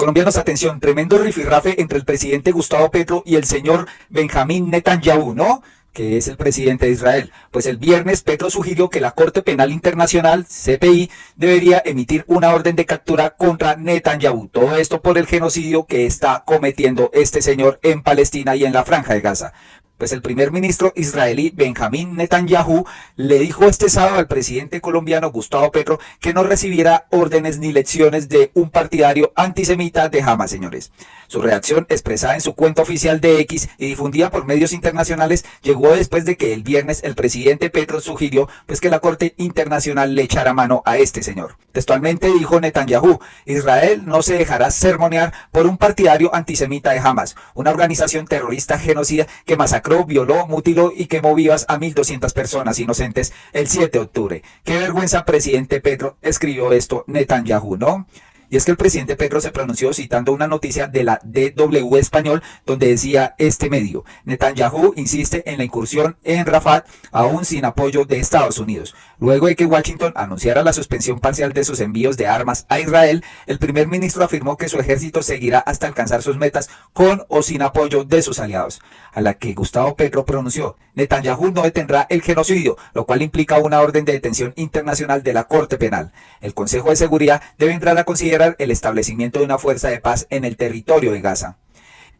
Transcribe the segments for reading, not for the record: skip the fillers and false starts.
Colombianos, atención, tremendo rifirrafe entre el presidente Gustavo Petro y el señor Benjamín Netanyahu, ¿no? Que es el presidente de Israel. Pues el viernes Petro sugirió que la Corte Penal Internacional, CPI, debería emitir una orden de captura contra Netanyahu. Todo esto por el genocidio que está cometiendo este señor en Palestina y en la Franja de Gaza. Pues el primer ministro israelí Benjamín Netanyahu le dijo este sábado al presidente colombiano Gustavo Petro que no recibiera órdenes ni lecciones de un partidario antisemita de Hamas, señores. Su reacción, expresada en su cuenta oficial de X y difundida por medios internacionales, llegó después de que el viernes el presidente Petro sugirió pues que la Corte Internacional le echara mano a este señor. Textualmente dijo Netanyahu: Israel no se dejará sermonear por un partidario antisemita de Hamas, una organización terrorista genocida que masacró, violó, mutiló y quemó vivas a 1.200 personas inocentes el 7 de octubre. Qué vergüenza, presidente Petro, escribió esto Netanyahu, ¿no? Y es que el presidente Petro se pronunció citando una noticia de la DW Español donde decía este medio: Netanyahu insiste en la incursión en Rafah aún sin apoyo de Estados Unidos. Luego de que Washington anunciara la suspensión parcial de sus envíos de armas a Israel, el primer ministro afirmó que su ejército seguirá hasta alcanzar sus metas con o sin apoyo de sus aliados. A la que Gustavo Petro pronunció: Netanyahu no detendrá el genocidio, lo cual implica una orden de detención internacional de la Corte Penal. El Consejo de Seguridad debe entrar a considerar el establecimiento de una fuerza de paz en el territorio de Gaza.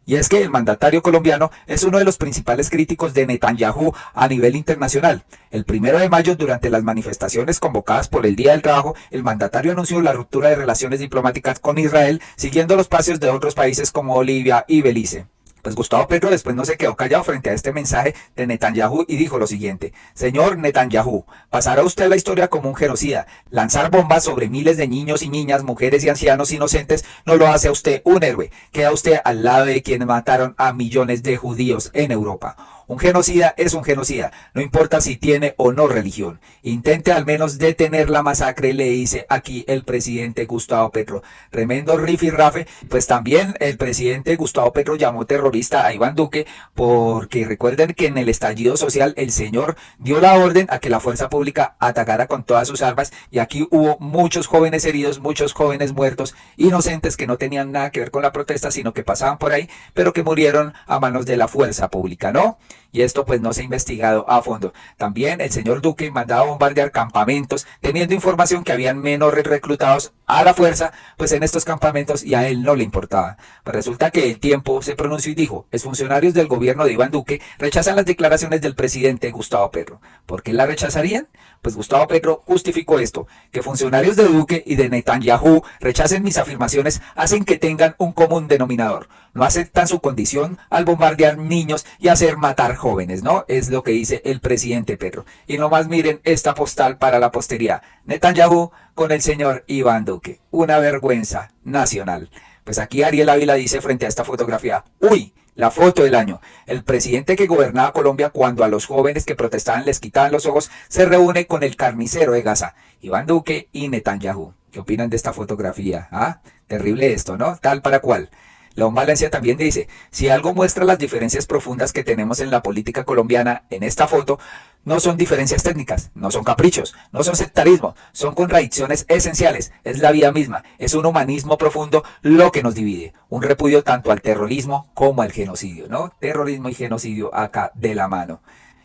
Y es que el mandatario colombiano es uno de los principales críticos de Netanyahu a nivel internacional. El 1 de mayo, durante las manifestaciones convocadas por el Día del Trabajo, el mandatario anunció la ruptura de relaciones diplomáticas con Israel, siguiendo los pasos de otros países como Bolivia y Belice. Pues Gustavo Petro después no se quedó callado frente a este mensaje de Netanyahu y dijo lo siguiente: Señor Netanyahu, pasará usted a la historia como un genocida. Lanzar bombas sobre miles de niños y niñas, mujeres y ancianos inocentes no lo hace a usted un héroe. Queda usted al lado de quienes mataron a millones de judíos en Europa. Un genocida es un genocida, no importa si tiene o no religión. Intente al menos detener la masacre, le dice aquí el presidente Gustavo Petro. Tremendo rifirrafe. Pues también el presidente Gustavo Petro llamó terrorista a Iván Duque, porque recuerden que en el estallido social el señor dio la orden a que la fuerza pública atacara con todas sus armas, y aquí hubo muchos jóvenes heridos, muchos jóvenes muertos, inocentes que no tenían nada que ver con la protesta, sino que pasaban por ahí, pero que murieron a manos de la fuerza pública, ¿no? Y esto pues no se ha investigado a fondo. También el señor Duque mandaba bombardear campamentos, teniendo información que habían menores reclutados a la fuerza pues en estos campamentos, y a él no le importaba. Pues resulta que El Tiempo se pronunció y dijo: exfuncionarios del gobierno de Iván Duque rechazan las declaraciones del presidente Gustavo Petro. ¿Por qué la rechazarían? Pues Gustavo Petro justificó esto: que funcionarios de Duque y de Netanyahu rechacen mis afirmaciones hacen que tengan un común denominador. No aceptan su condición al bombardear niños y hacer matar jóvenes, ¿no? Es lo que dice el presidente Petro. Y nomás miren esta postal para la posteridad: Netanyahu con el señor Iván Duque. Una vergüenza nacional. Pues aquí Ariel Ávila dice frente a esta fotografía: uy, la foto del año. El presidente que gobernaba Colombia cuando a los jóvenes que protestaban les quitaban los ojos se reúne con el carnicero de Gaza, Iván Duque y Netanyahu. ¿Qué opinan de esta fotografía? ¿Ah? Terrible esto, ¿no? Tal para cual. León Valencia también dice: si algo muestra las diferencias profundas que tenemos en la política colombiana en esta foto, no son diferencias técnicas, no son caprichos, no son sectarismo, son contradicciones esenciales, es la vida misma, es un humanismo profundo lo que nos divide, un repudio tanto al terrorismo como al genocidio, ¿no? Terrorismo y genocidio acá de la mano.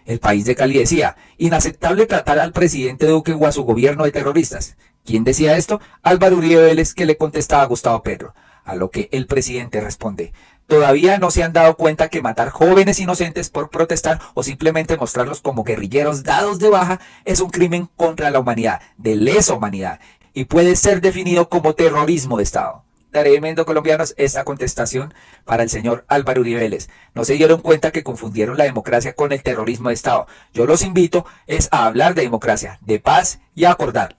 El País de Cali decía: inaceptable tratar al presidente Duque o a su gobierno de terroristas. ¿Quién decía esto? Álvaro Uribe Vélez, que le contestaba a Gustavo Petro. A lo que el presidente responde: todavía no se han dado cuenta que matar jóvenes inocentes por protestar o simplemente mostrarlos como guerrilleros dados de baja es un crimen contra la humanidad, de lesa humanidad, y puede ser definido como terrorismo de Estado. Tremendo, colombianos, esta contestación para el señor Álvaro Uribe Vélez. No se dieron cuenta que confundieron la democracia con el terrorismo de Estado. Yo los invito a hablar de democracia, de paz y a acordar.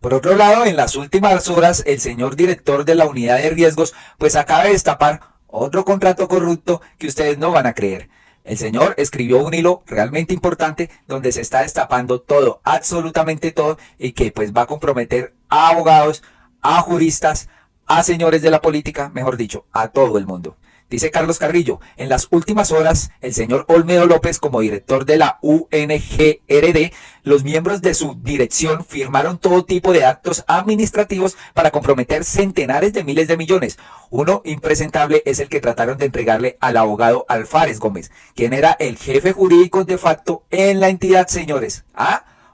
Por otro lado, en las últimas horas, el señor director de la unidad de riesgos pues acaba de destapar otro contrato corrupto que ustedes no van a creer. El señor escribió un hilo realmente importante donde se está destapando todo, absolutamente todo, y que pues va a comprometer a abogados, a juristas, a señores de la política, mejor dicho, a todo el mundo. Dice Carlos Carrillo, en las últimas horas, el señor Olmedo López, como director de la UNGRD, los miembros de su dirección firmaron todo tipo de actos administrativos para comprometer centenares de miles de millones. Uno impresentable es el que trataron de entregarle al abogado Alfares Gómez, quien era el jefe jurídico de facto en la entidad, señores.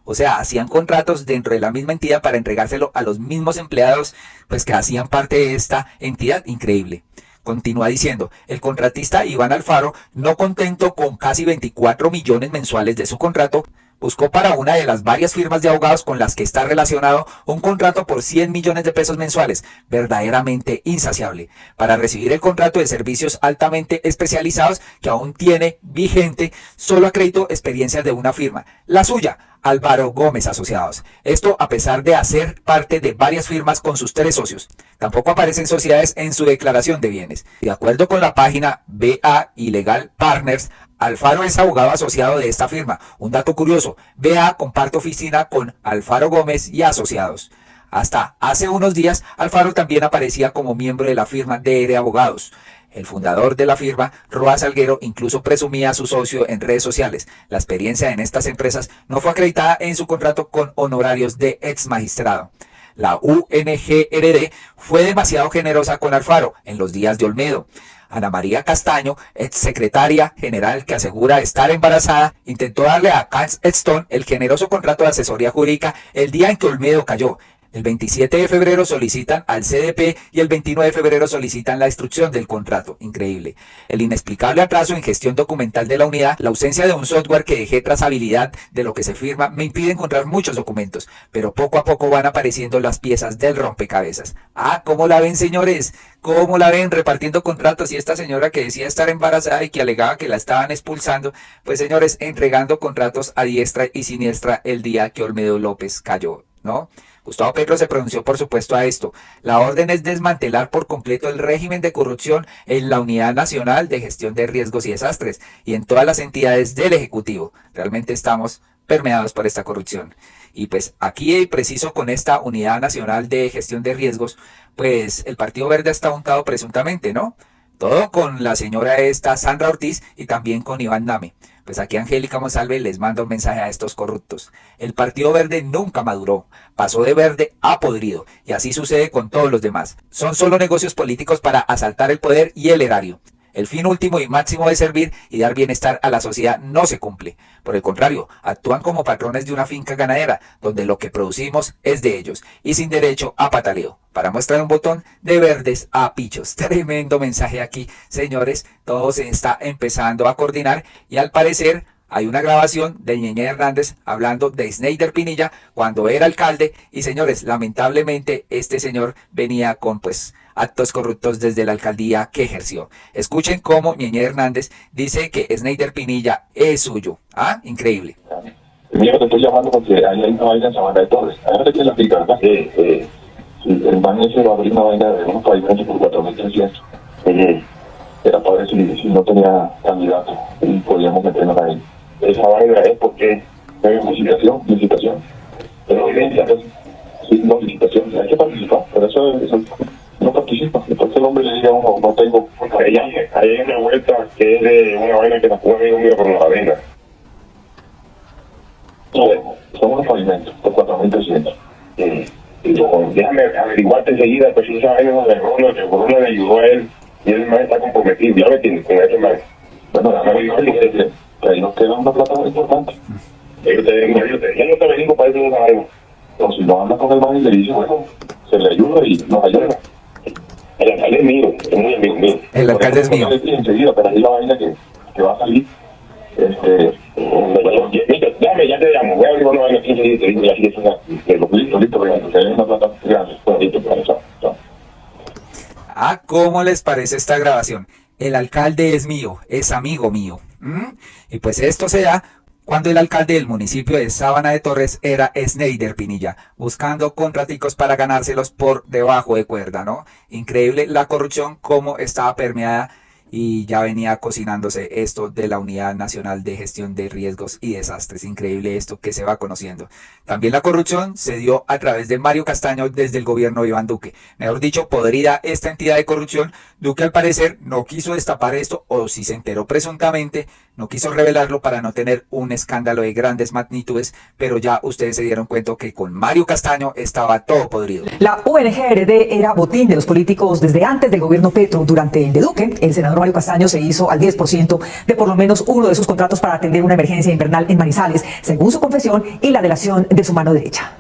O sea, hacían contratos dentro de la misma entidad para entregárselo a los mismos empleados, pues que hacían parte de esta entidad. Increíble. Continúa diciendo, el contratista Iván Alfaro, no contento con casi 24 millones mensuales de su contrato, buscó para una de las varias firmas de abogados con las que está relacionado un contrato por 100 millones de pesos mensuales, verdaderamente insaciable, para recibir el contrato de servicios altamente especializados que aún tiene vigente, solo acreditó experiencias de una firma, la suya, Álvaro Gómez Asociados. Esto a pesar de hacer parte de varias firmas con sus 3 socios. Tampoco aparecen sociedades en su declaración de bienes. De acuerdo con la página BA y Legal Partners, Alfaro es abogado asociado de esta firma. Un dato curioso, BA comparte oficina con Alfaro Gómez y Asociados. Hasta hace unos días, Alfaro también aparecía como miembro de la firma DR Abogados. El fundador de la firma, Roa Salguero, incluso presumía a su socio en redes sociales. La experiencia en estas empresas no fue acreditada en su contrato con honorarios de ex magistrado. La UNGRD fue demasiado generosa con Alfaro en los días de Olmedo. Ana María Castaño, ex secretaria general que asegura estar embarazada, intentó darle a Cans Stone el generoso contrato de asesoría jurídica el día en que Olmedo cayó. El 27 de febrero solicitan al CDP y el 29 de febrero solicitan la instrucción del contrato. Increíble. El inexplicable atraso en gestión documental de la unidad, la ausencia de un software que deje trazabilidad de lo que se firma, me impide encontrar muchos documentos, pero poco a poco van apareciendo las piezas del rompecabezas. ¿Cómo la ven, señores? ¿Cómo la ven repartiendo contratos? Y esta señora que decía estar embarazada y que alegaba que la estaban expulsando, pues señores, entregando contratos a diestra y siniestra el día que Olmedo López cayó, ¿no? Gustavo Petro se pronunció por supuesto a esto. La orden es desmantelar por completo el régimen de corrupción en la Unidad Nacional de Gestión de Riesgos y Desastres y en todas las entidades del Ejecutivo. Realmente estamos permeados por esta corrupción. Y pues aquí preciso con esta Unidad Nacional de Gestión de Riesgos, pues el Partido Verde está untado presuntamente, ¿no? Todo con la señora esta Sandra Ortiz y también con Iván Name. Pues aquí Angélica Monsalve les manda un mensaje a estos corruptos. El Partido Verde nunca maduró, pasó de verde a podrido, y así sucede con todos los demás. Son solo negocios políticos para asaltar el poder y el erario. El fin último y máximo de servir y dar bienestar a la sociedad no se cumple. Por el contrario, actúan como patrones de una finca ganadera, donde lo que producimos es de ellos, y sin derecho a pataleo. Para mostrar un botón de verdes a pichos. Tremendo mensaje aquí, señores. Todo se está empezando a coordinar y al parecer hay una grabación de Ñeñe Hernández hablando de Sneider Pinilla cuando era alcalde y señores, lamentablemente este señor venía con actos corruptos desde la alcaldía que ejerció. Escuchen cómo Ñeñe Hernández dice que Sneider Pinilla es suyo. Increíble. Mira, te estoy llamando porque ahí hay una vaina en Sabana de Torres. Ahora te quiero explicar, ¿verdad? El banco ese va a abrir una vaina de unos pavimentos por 4.300. Era para ver si no tenía candidato y podíamos meternos ahí. Esa vaina es porque no hay licitación. Pero sí, no, licitación, hay que participar, pero eso no participa. Entonces el hombre le dice a uno, no tengo. Ahí hay una vuelta que es de una vaina que nos puso amigo mío por la avena. Son unos pavimentos por 4.300. Déjame averiguarte enseguida, pues esa vaina no de Ronald, que Ronald le ayudó a él y él más está comprometido, ya me entiendes, con ese man. Bueno, déjame averiguarle que ahí nos queda una plata muy importante. Ya no te averiguo para eso de esa vaina. Pero si no anda con el man y le dice, bueno, se le ayuda y nos ayuda. El alcalde es mío, es muy amigo mío. El alcalde es mío. Enseguida, pero ahí la vaina que va a salir. Déjame, ya te llamo, voy a abrir una vaina 15 días y así es listo, porque hay una plata grande, listo, para eso. ¿Cómo les parece esta grabación? El alcalde es mío, es amigo mío. Y pues esto se da cuando el alcalde del municipio de Sabana de Torres era Sneider Pinilla, buscando contraticos para ganárselos por debajo de cuerda, ¿no? Increíble la corrupción, cómo estaba permeada y ya venía cocinándose esto de la Unidad Nacional de Gestión de Riesgos y Desastres. Increíble esto que se va conociendo. También la corrupción se dio a través de Mario Castaño desde el gobierno de Iván Duque. Mejor dicho, podrida esta entidad de corrupción Duque al parecer no quiso destapar esto, o si se enteró presuntamente, no quiso revelarlo para no tener un escándalo de grandes magnitudes, pero ya ustedes se dieron cuenta que con Mario Castaño estaba todo podrido. La UNGRD era botín de los políticos desde antes del gobierno Petro. Durante el de Duque, el senador Mario Castaño se hizo al 10% de por lo menos uno de sus contratos para atender una emergencia invernal en Manizales, según su confesión y la delación de su mano derecha.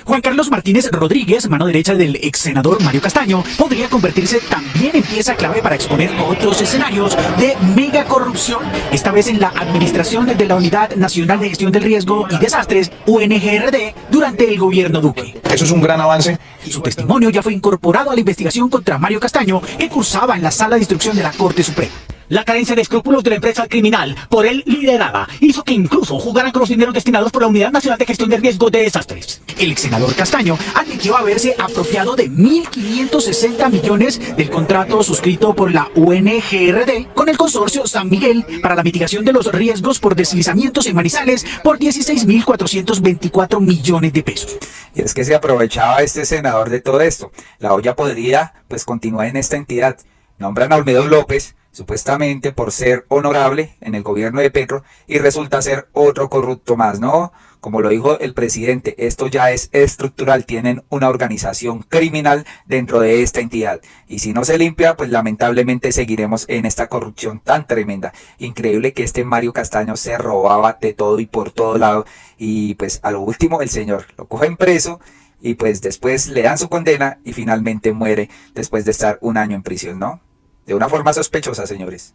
Juan Carlos Martínez Rodríguez, mano derecha del ex senador Mario Castaño, podría convertirse también en pieza clave para exponer otros escenarios de mega corrupción, esta vez en la administración de la Unidad Nacional de Gestión del Riesgo y Desastres, UNGRD, durante el gobierno Duque. Eso es un gran avance. Y su testimonio ya fue incorporado a la investigación contra Mario Castaño, que cursaba en la Sala de Instrucción de la Corte Suprema. La carencia de escrúpulos de la empresa criminal por él liderada hizo que incluso jugaran con los dineros destinados por la Unidad Nacional de Gestión de Riesgo de Desastres. El ex senador Castaño admitió haberse apropiado de 1.560 millones del contrato suscrito por la UNGRD con el consorcio San Miguel para la mitigación de los riesgos por deslizamientos en Manizales por 16.424 millones de pesos. Y es que se aprovechaba este senador de todo esto. La olla podrida pues continúa en esta entidad. Nombran a Olmedo López, supuestamente por ser honorable en el gobierno de Petro, y resulta ser otro corrupto más, ¿no? Como lo dijo el presidente, esto ya es estructural, tienen una organización criminal dentro de esta entidad. Y si no se limpia, pues lamentablemente seguiremos en esta corrupción tan tremenda. Increíble que este Mario Castaño se robaba de todo y por todo lado. Y pues a lo último el señor lo cogen preso y pues después le dan su condena y finalmente muere después de estar un año en prisión, ¿no? De una forma sospechosa, señores.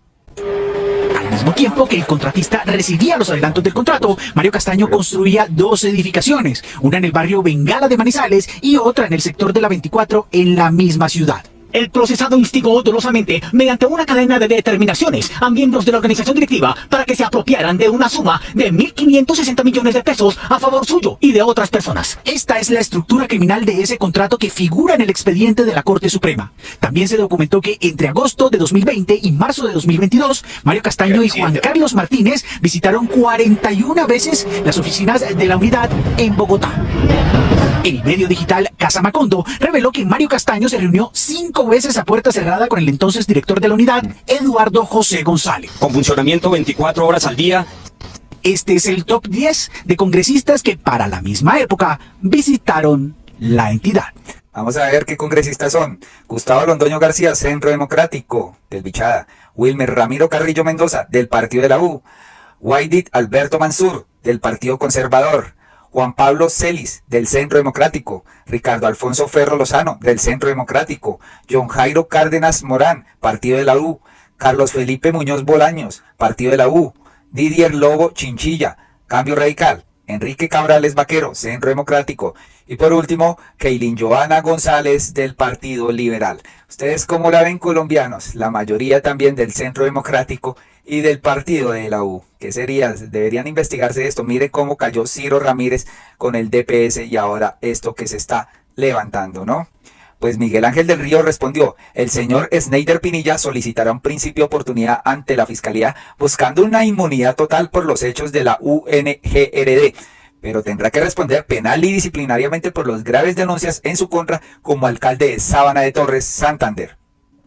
Al mismo tiempo que el contratista recibía los adelantos del contrato, Mario Castaño construía 2 edificaciones, una en el barrio Bengala de Manizales y otra en el sector de la 24 en la misma ciudad. El procesado instigó dolosamente, mediante una cadena de determinaciones, a miembros de la organización directiva para que se apropiaran de una suma de 1.560 millones de pesos a favor suyo y de otras personas. Esta es la estructura criminal de ese contrato que figura en el expediente de la Corte Suprema. También se documentó que entre agosto de 2020 y marzo de 2022, Mario Castaño y Juan Carlos Martínez visitaron 41 veces las oficinas de la unidad en Bogotá. El medio digital Casa Macondo reveló que Mario Castaño se reunió 5 veces a puerta cerrada con el entonces director de la unidad, Eduardo José González. Con funcionamiento 24 horas al día. Este es el top 10 de congresistas que para la misma época visitaron la entidad. Vamos a ver qué congresistas son. Gustavo Londoño García, Centro Democrático, del Bichada. Wilmer Ramiro Carrillo Mendoza, del Partido de la U. Waidit Alberto Mansur, del Partido Conservador. Juan Pablo Celis, del Centro Democrático. Ricardo Alfonso Ferro Lozano, del Centro Democrático. John Jairo Cárdenas Morán, Partido de la U. Carlos Felipe Muñoz Bolaños, Partido de la U. Didier Lobo Chinchilla, Cambio Radical. Enrique Cabrales Vaquero, Centro Democrático. Y por último, Keilin Joana González, del Partido Liberal. ¿Ustedes cómo la ven, colombianos? La mayoría también del Centro Democrático y del Partido de la U. ¿Qué sería? Deberían investigarse esto. Mire cómo cayó Ciro Ramírez con el DPS y ahora esto que se está levantando, ¿no? Pues Miguel Ángel del Río respondió, el señor Sneider Pinilla solicitará un principio de oportunidad ante la Fiscalía buscando una inmunidad total por los hechos de la UNGRD, pero tendrá que responder penal y disciplinariamente por las graves denuncias en su contra como alcalde de Sabana de Torres, Santander.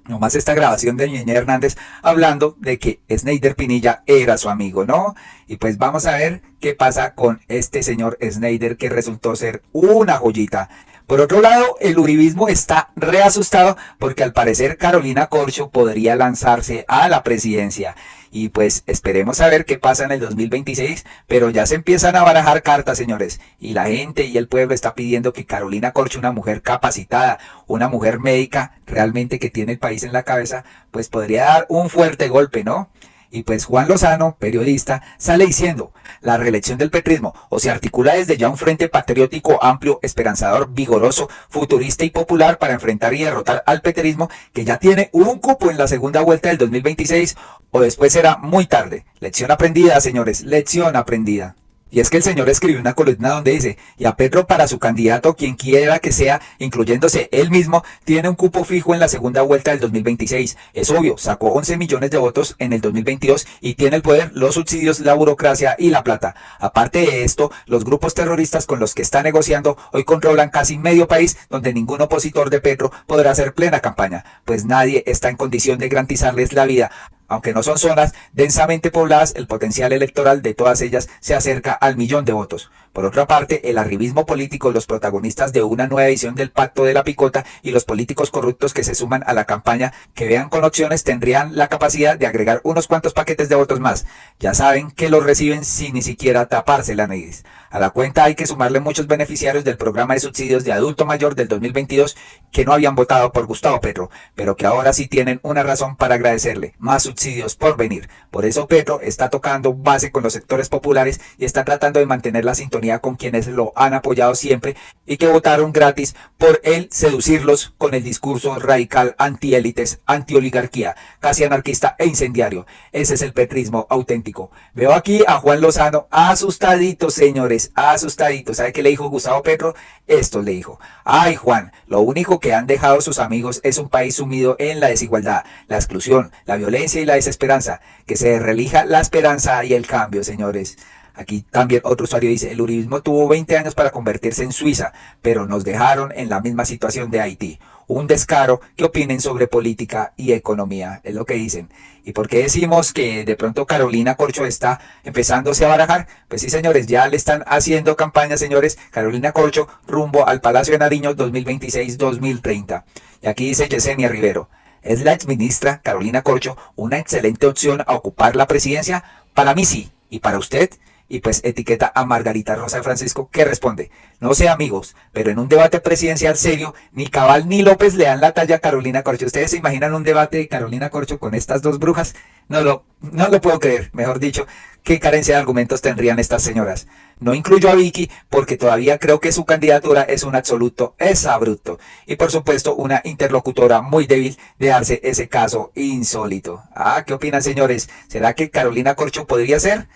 Nomás esta grabación de Ñeñe Hernández hablando de que Sneider Pinilla era su amigo, ¿no? Y pues vamos a ver qué pasa con este señor Sneider que resultó ser una joyita. Por otro lado, el uribismo está reasustado porque al parecer Carolina Corcho podría lanzarse a la presidencia. Y pues esperemos a ver qué pasa en el 2026, pero ya se empiezan a barajar cartas, señores. Y la gente y el pueblo está pidiendo que Carolina Corcho, una mujer capacitada, una mujer médica, realmente que tiene el país en la cabeza, pues podría dar un fuerte golpe, ¿no? Y pues Juan Lozano, periodista, sale diciendo, la reelección del petrismo o se articula desde ya un frente patriótico amplio, esperanzador, vigoroso, futurista y popular para enfrentar y derrotar al petrismo que ya tiene un cupo en la segunda vuelta del 2026 o después será muy tarde. Lección aprendida, señores, lección aprendida. Y es que el señor escribió una columna donde dice, y a Petro para su candidato, quien quiera que sea, incluyéndose él mismo, tiene un cupo fijo en la segunda vuelta del 2026. Es obvio, sacó 11 millones de votos en el 2022 y tiene el poder, los subsidios, la burocracia y la plata. Aparte de esto, los grupos terroristas con los que está negociando hoy controlan casi medio país, donde ningún opositor de Petro podrá hacer plena campaña, pues nadie está en condición de garantizarles la vida. Aunque no son zonas densamente pobladas, el potencial electoral de todas ellas se acerca al 1.000.000 de votos. Por otra parte, el arribismo político, los protagonistas de una nueva edición del Pacto de la Picota y los políticos corruptos que se suman a la campaña, que vean con opciones, tendrían la capacidad de agregar unos cuantos paquetes de votos más. Ya saben que los reciben sin ni siquiera taparse la nariz. A la cuenta hay que sumarle muchos beneficiarios del programa de subsidios de adulto mayor del 2022 que no habían votado por Gustavo Petro, pero que ahora sí tienen una razón para agradecerle. Más subsidios por venir. Por eso Petro está tocando base con los sectores populares y está tratando de mantener la sintonía con quienes lo han apoyado siempre y que votaron gratis por él, seducirlos con el discurso radical antiélites, antioligarquía, casi anarquista e incendiario. Ese es el petrismo auténtico. Veo aquí a Juan Lozano asustadito, señores, asustadito. ¿Sabe qué le dijo Gustavo Petro? Esto le dijo: ay, Juan, lo único que han dejado sus amigos es un país sumido en la desigualdad, la exclusión, la violencia y la desesperanza. Que se relija la esperanza y el cambio, señores. Aquí también otro usuario dice, el uribismo tuvo 20 años para convertirse en Suiza, pero nos dejaron en la misma situación de Haití. Un descaro. ¿Qué opinen sobre política y economía? Es lo que dicen. ¿Y por qué decimos que de pronto Carolina Corcho está empezándose a barajar? Pues sí, señores, ya le están haciendo campaña, señores. Carolina Corcho rumbo al Palacio de Nariño 2026-2030. Y aquí dice Yesenia Rivero, ¿es la exministra Carolina Corcho una excelente opción a ocupar la presidencia? Para mí sí. ¿Y para usted? Y pues etiqueta a Margarita Rosa de Francisco, que responde: no sé, amigos, pero en un debate presidencial serio, ni Cabal ni López le dan la talla a Carolina Corcho. ¿Ustedes se imaginan un debate de Carolina Corcho con estas dos brujas? No lo puedo creer, mejor dicho, qué carencia de argumentos tendrían estas señoras. No incluyo a Vicky porque todavía creo que su candidatura es un absoluto exabrupto. Y por supuesto una interlocutora muy débil de darse ese caso insólito. ¿Qué opinan, señores? ¿Será que Carolina Corcho podría ser?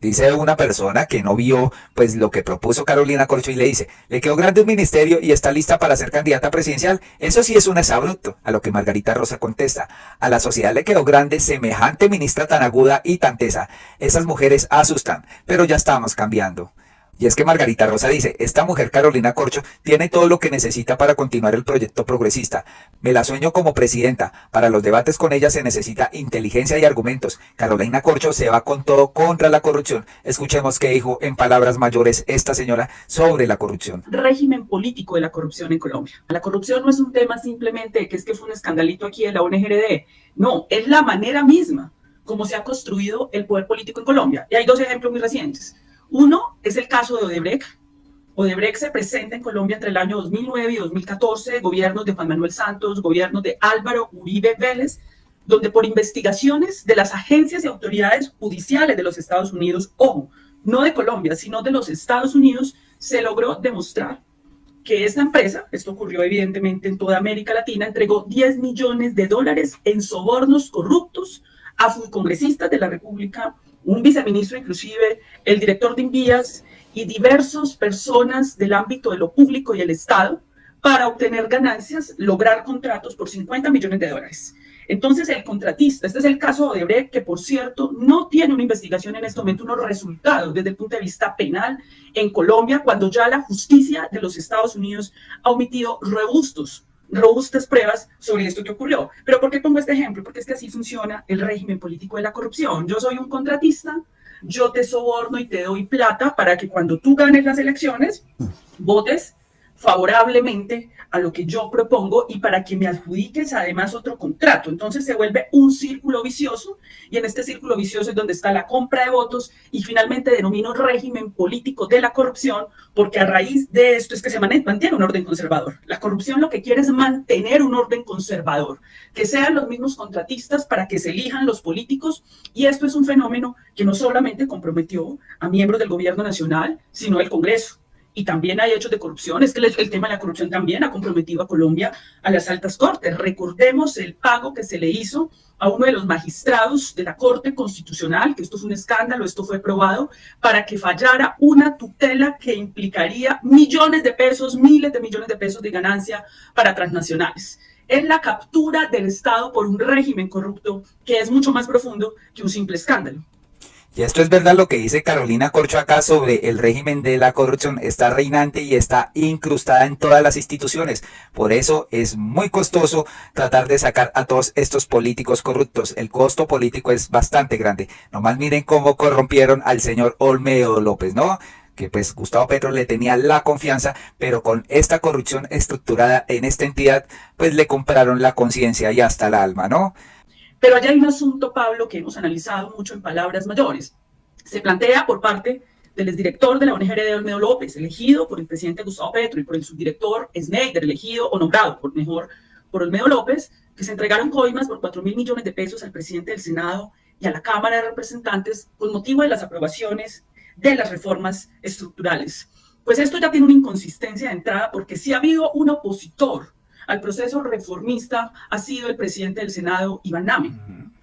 Dice una persona que no vio pues lo que propuso Carolina Corcho y le dice, le quedó grande un ministerio y está lista para ser candidata presidencial. Eso sí es un exabrupto. A lo que Margarita Rosa contesta, a la sociedad le quedó grande semejante ministra tan aguda y tan tesa. Esas mujeres asustan, pero ya estamos cambiando. Y es que Margarita Rosa dice, esta mujer Carolina Corcho tiene todo lo que necesita para continuar el proyecto progresista. Me la sueño como presidenta. Para los debates con ella se necesita inteligencia y argumentos. Carolina Corcho se va con todo contra la corrupción. Escuchemos qué dijo en palabras mayores esta señora sobre la corrupción. Régimen político de la corrupción en Colombia. La corrupción no es un tema simplemente que fue un escandalito aquí en la ONGRD. No, es la manera misma como se ha construido el poder político en Colombia. Y hay dos ejemplos muy recientes. Uno es el caso de Odebrecht. Odebrecht se presenta en Colombia entre el año 2009 y 2014, gobiernos de Juan Manuel Santos, gobiernos de Álvaro Uribe Vélez, donde por investigaciones de las agencias y autoridades judiciales de los Estados Unidos, ojo, no de Colombia, sino de los Estados Unidos, se logró demostrar que esta empresa, esto ocurrió evidentemente en toda América Latina, entregó $10 millones en sobornos corruptos a congresistas de la República, un viceministro inclusive, el director de Invías y diversas personas del ámbito de lo público y el Estado para obtener ganancias, lograr contratos por $50 millones. Entonces el contratista, este es el caso de Odebrecht, que por cierto no tiene una investigación en este momento, unos resultados desde el punto de vista penal en Colombia, cuando ya la justicia de los Estados Unidos ha omitido robustas pruebas sobre esto que ocurrió. Pero ¿por qué pongo este ejemplo? Porque es que así funciona el régimen político de la corrupción. Yo soy un contratista, yo te soborno y te doy plata para que cuando tú ganes las elecciones, votes favorablemente a lo que yo propongo y para que me adjudiques además otro contrato. Entonces se vuelve un círculo vicioso y en este círculo vicioso es donde está la compra de votos y finalmente denomino régimen político de la corrupción porque a raíz de esto es que se mantiene un orden conservador. La corrupción lo que quiere es mantener un orden conservador, que sean los mismos contratistas para que se elijan los políticos y esto es un fenómeno que no solamente comprometió a miembros del gobierno nacional, sino el Congreso. y también hay hechos de corrupción. Es que el tema de la corrupción también ha comprometido a Colombia a las altas cortes. Recordemos el pago que se le hizo a uno de los magistrados de la Corte Constitucional, que esto fue un escándalo, esto fue probado, para que fallara una tutela que implicaría millones de pesos, miles de millones de pesos de ganancia para transnacionales. Es la captura del Estado por un régimen corrupto que es mucho más profundo que un simple escándalo. Y esto es verdad lo que dice Carolina Corcho acá sobre el régimen de la corrupción. Está reinante y está incrustada en todas las instituciones. Por eso es muy costoso tratar de sacar a todos estos políticos corruptos. El costo político es bastante grande. Nomás miren cómo corrompieron al señor Olmedo López, ¿no? Que pues Gustavo Petro le tenía la confianza, pero con esta corrupción estructurada en esta entidad, pues le compraron la conciencia y hasta el alma, ¿no? Pero allá hay un asunto, Pablo, que hemos analizado mucho en palabras mayores. Se plantea por parte del exdirector de la ONGRD, Olmedo López, elegido por el presidente Gustavo Petro, y por el subdirector Schneider, elegido o nombrado por Olmedo López, que se entregaron coimas por 4.000 millones de pesos al presidente del Senado y a la Cámara de Representantes con motivo de las aprobaciones de las reformas estructurales. Pues esto ya tiene una inconsistencia de entrada, porque si ha habido un opositor al proceso reformista ha sido el presidente del Senado, Iván Name.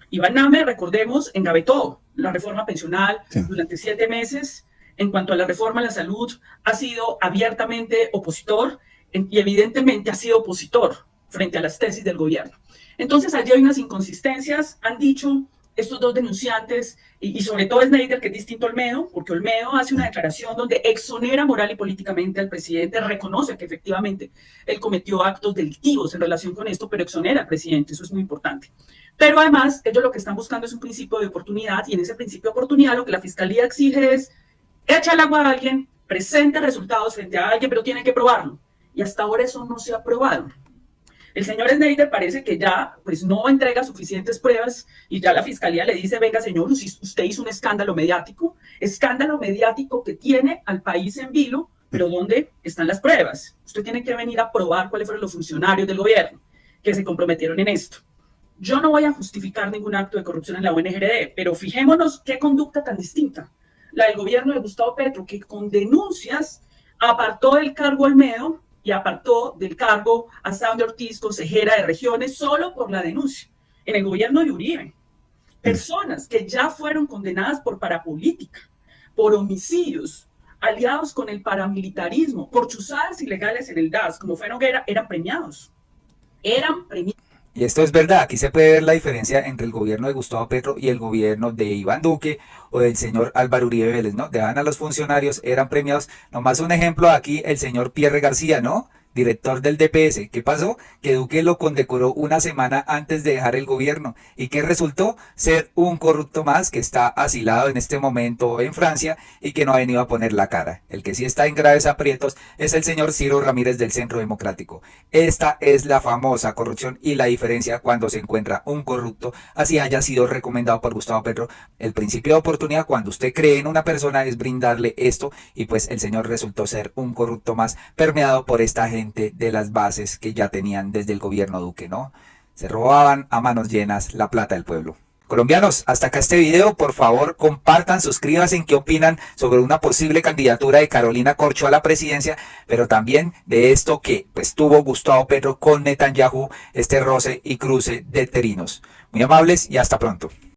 Iván Name, recordemos, engavetó la reforma pensional durante 7 meses. En cuanto a la reforma a la salud, ha sido abiertamente opositor y evidentemente ha sido opositor frente a las tesis del gobierno. Entonces, allí hay unas inconsistencias, han dicho estos dos denunciantes, y sobre todo Schneider, que es distinto a Olmedo, porque Olmedo hace una declaración donde exonera moral y políticamente al presidente, reconoce que efectivamente él cometió actos delictivos en relación con esto, pero exonera al presidente, eso es muy importante. Pero además, ellos lo que están buscando es un principio de oportunidad, y en ese principio de oportunidad lo que la Fiscalía exige es: echa el agua a alguien, presente resultados frente a alguien, pero tiene que probarlo. Y hasta ahora eso no se ha probado. El señor Schneider parece que ya pues no entrega suficientes pruebas y ya la Fiscalía le dice: venga señor, usted hizo un escándalo mediático que tiene al país en vilo, pero ¿dónde están las pruebas? Usted tiene que venir a probar cuáles fueron los funcionarios del gobierno que se comprometieron en esto. Yo no voy a justificar ningún acto de corrupción en la ONGRD, pero fijémonos qué conducta tan distinta. La del gobierno de Gustavo Petro, que con denuncias apartó del cargo a Olmedo y apartó del cargo a Sandra Ortiz, consejera de regiones, solo por la denuncia. En el gobierno de Uribe, personas que ya fueron condenadas por parapolítica, por homicidios, aliados con el paramilitarismo, por chuzadas ilegales en el DAS, como fue Noguera, eran premiados. Y esto es verdad, aquí se puede ver la diferencia entre el gobierno de Gustavo Petro y el gobierno de Iván Duque o del señor Álvaro Uribe Vélez, ¿no? Dejaban a los funcionarios, eran premiados. Nomás un ejemplo aquí, el señor Pierre García, ¿no? Director del DPS. ¿Qué pasó? Que Duque lo condecoró una semana antes de dejar el gobierno. ¿Y qué resultó? Ser un corrupto más que está asilado en este momento en Francia y que no ha venido a poner la cara. El que sí está en graves aprietos es el señor Ciro Ramírez del Centro Democrático. Esta es la famosa corrupción y la diferencia cuando se encuentra un corrupto, así haya sido recomendado por Gustavo Petro. El principio de oportunidad, cuando usted cree en una persona, es brindarle esto, y pues el señor resultó ser un corrupto más permeado por esta gente de las bases que ya tenían desde el gobierno Duque, ¿no? Se robaban a manos llenas la plata del pueblo. Colombianos, hasta acá este video. Por favor, compartan, suscríbanse en qué opinan sobre una posible candidatura de Carolina Corcho a la presidencia, pero también de esto que pues tuvo Gustavo Petro con Netanyahu, este roce y cruce de terinos. Muy amables y hasta pronto.